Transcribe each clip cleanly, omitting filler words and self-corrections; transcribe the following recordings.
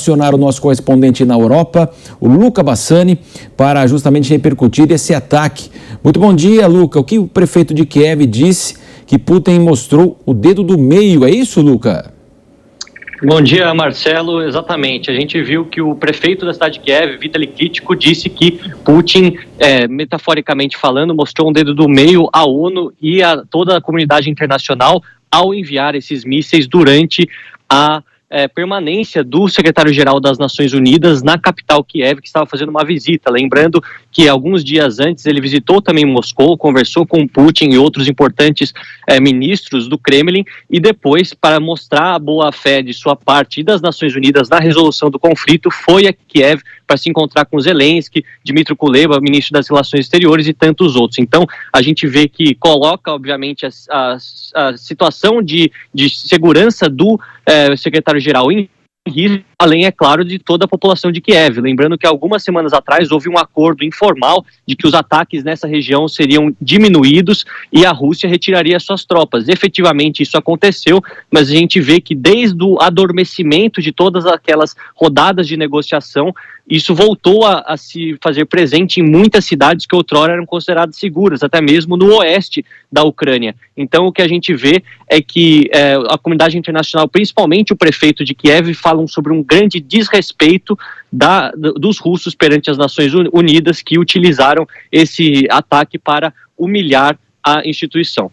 acionar o nosso correspondente na Europa, o Luca Bassani, para justamente repercutir esse ataque. Muito bom dia, Luca. O que o prefeito de Kiev disse que Putin mostrou o dedo do meio? É isso, Luca? Bom dia, Marcelo. Exatamente. A gente viu que o prefeito da cidade de Kiev, Vitaly Klitschko, disse que Putin, metaforicamente falando, mostrou um dedo do meio à ONU e a toda a comunidade internacional ao enviar esses mísseis durante a permanência do secretário-geral das Nações Unidas na capital Kiev, que estava fazendo uma visita. Lembrando que alguns dias antes ele visitou também Moscou, conversou com Putin e outros importantes ministros do Kremlin, e depois, para mostrar a boa-fé de sua parte e das Nações Unidas na resolução do conflito, foi a Kiev para se encontrar com Zelensky, Dmytro Kuleba, ministro das Relações Exteriores, e tantos outros. Então, a gente vê que coloca, obviamente, a situação de segurança do secretário-geral em risco, além, é claro, de toda a população de Kiev. Lembrando que algumas semanas atrás houve um acordo informal de que os ataques nessa região seriam diminuídos e a Rússia retiraria suas tropas. Efetivamente isso aconteceu, mas a gente vê que desde o adormecimento de todas aquelas rodadas de negociação, isso voltou a se fazer presente em muitas cidades que outrora eram consideradas seguras, até mesmo no oeste da Ucrânia. Então o que a gente vê é que a comunidade internacional, principalmente o prefeito de Kiev, falam sobre um grande desrespeito dos russos perante as Nações Unidas, que utilizaram esse ataque para humilhar a instituição.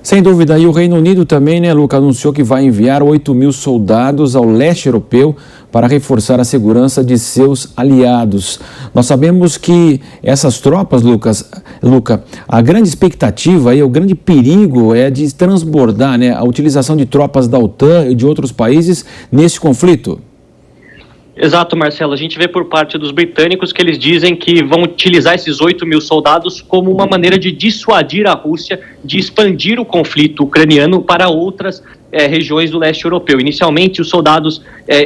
Sem dúvida, e o Reino Unido também, né, Luca, anunciou que vai enviar 8.000 soldados ao leste europeu para reforçar a segurança de seus aliados. Nós sabemos que essas tropas, Luca, a grande expectativa e o grande perigo é de transbordar, né, a utilização de tropas da OTAN e de outros países nesse conflito. Exato, Marcelo. A gente vê por parte dos britânicos que eles dizem que vão utilizar esses 8.000 soldados como uma maneira de dissuadir a Rússia de expandir o conflito ucraniano para outras regiões do leste europeu. Inicialmente, os soldados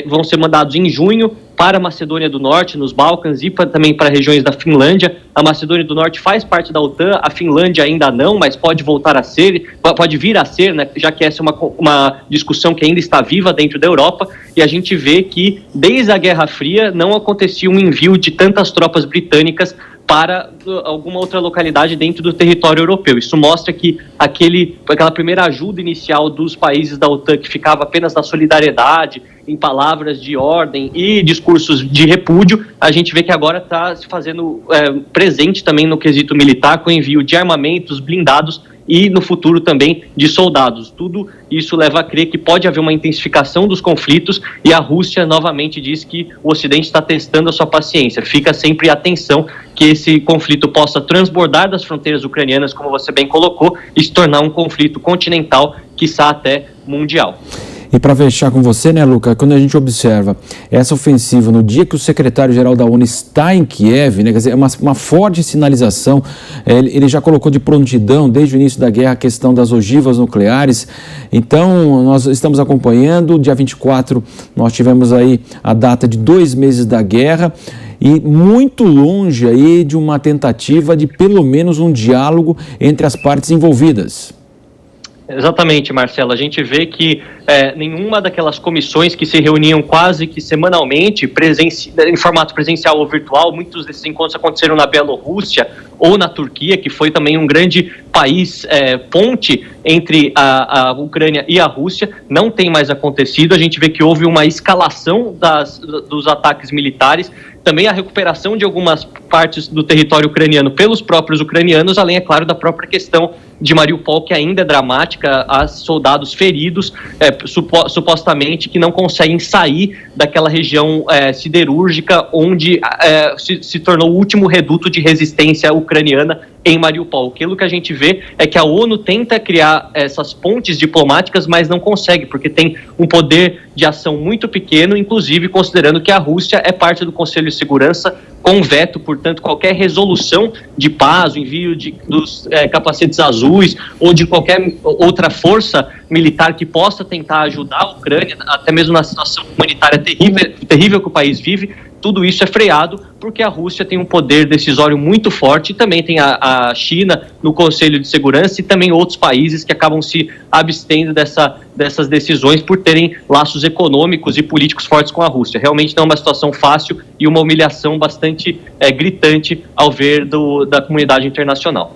vão ser mandados em junho para a Macedônia do Norte, nos Balcãs, e também para regiões da Finlândia. A Macedônia do Norte faz parte da OTAN, a Finlândia ainda não, mas pode voltar a ser, pode vir a ser, né, já que essa é uma discussão que ainda está viva dentro da Europa, e a gente vê que desde a Guerra Fria não acontecia um envio de tantas tropas britânicas para alguma outra localidade dentro do território europeu. Isso mostra que aquela primeira ajuda inicial dos países da OTAN, que ficava apenas na solidariedade, em palavras de ordem e discursos de repúdio, a gente vê que agora está se fazendo presente também no quesito militar, com envio de armamentos blindados e no futuro também de soldados. Tudo isso leva a crer que pode haver uma intensificação dos conflitos, e a Rússia novamente diz que o Ocidente está testando a sua paciência. Fica sempre atenção que esse conflito possa transbordar das fronteiras ucranianas, como você bem colocou, e se tornar um conflito continental, quiçá até mundial. E para fechar com você, né, Luca, quando a gente observa essa ofensiva no dia que o secretário-geral da ONU está em Kiev, né, quer dizer, é uma forte sinalização, ele já colocou de prontidão desde o início da guerra a questão das ogivas nucleares. Então, nós estamos acompanhando, dia 24 nós tivemos aí a data de 2 meses da guerra, e muito longe aí de uma tentativa de pelo menos um diálogo entre as partes envolvidas. Exatamente, Marcelo. A gente vê que nenhuma daquelas comissões que se reuniam quase que semanalmente, em formato presencial ou virtual, muitos desses encontros aconteceram na Bielorrússia ou na Turquia, que foi também um grande país ponte entre a Ucrânia e a Rússia, não tem mais acontecido. A gente vê que houve uma escalação dos ataques militares, também a recuperação de algumas partes do território ucraniano pelos próprios ucranianos, além, é claro, da própria questão de Mariupol, que ainda é dramática. Há soldados feridos, supostamente, que não conseguem sair daquela região siderúrgica, onde se tornou o último reduto de resistência ucraniana em Mariupol. Aquilo que a gente vê é que a ONU tenta criar essas pontes diplomáticas, mas não consegue, porque tem um poder de ação muito pequeno, inclusive considerando que a Rússia é parte do Conselho de Segurança, com veto. Portanto, qualquer resolução de paz, o envio dos capacetes azuis ou de qualquer outra força militar que possa tentar ajudar a Ucrânia, até mesmo na situação humanitária terrível que o país vive, tudo isso é freado porque a Rússia tem um poder decisório muito forte e também tem a China no Conselho de Segurança e também outros países que acabam se abstendo dessas decisões por terem laços econômicos e políticos fortes com a Rússia. Realmente não é uma situação fácil e uma humilhação bastante gritante ao ver da comunidade internacional.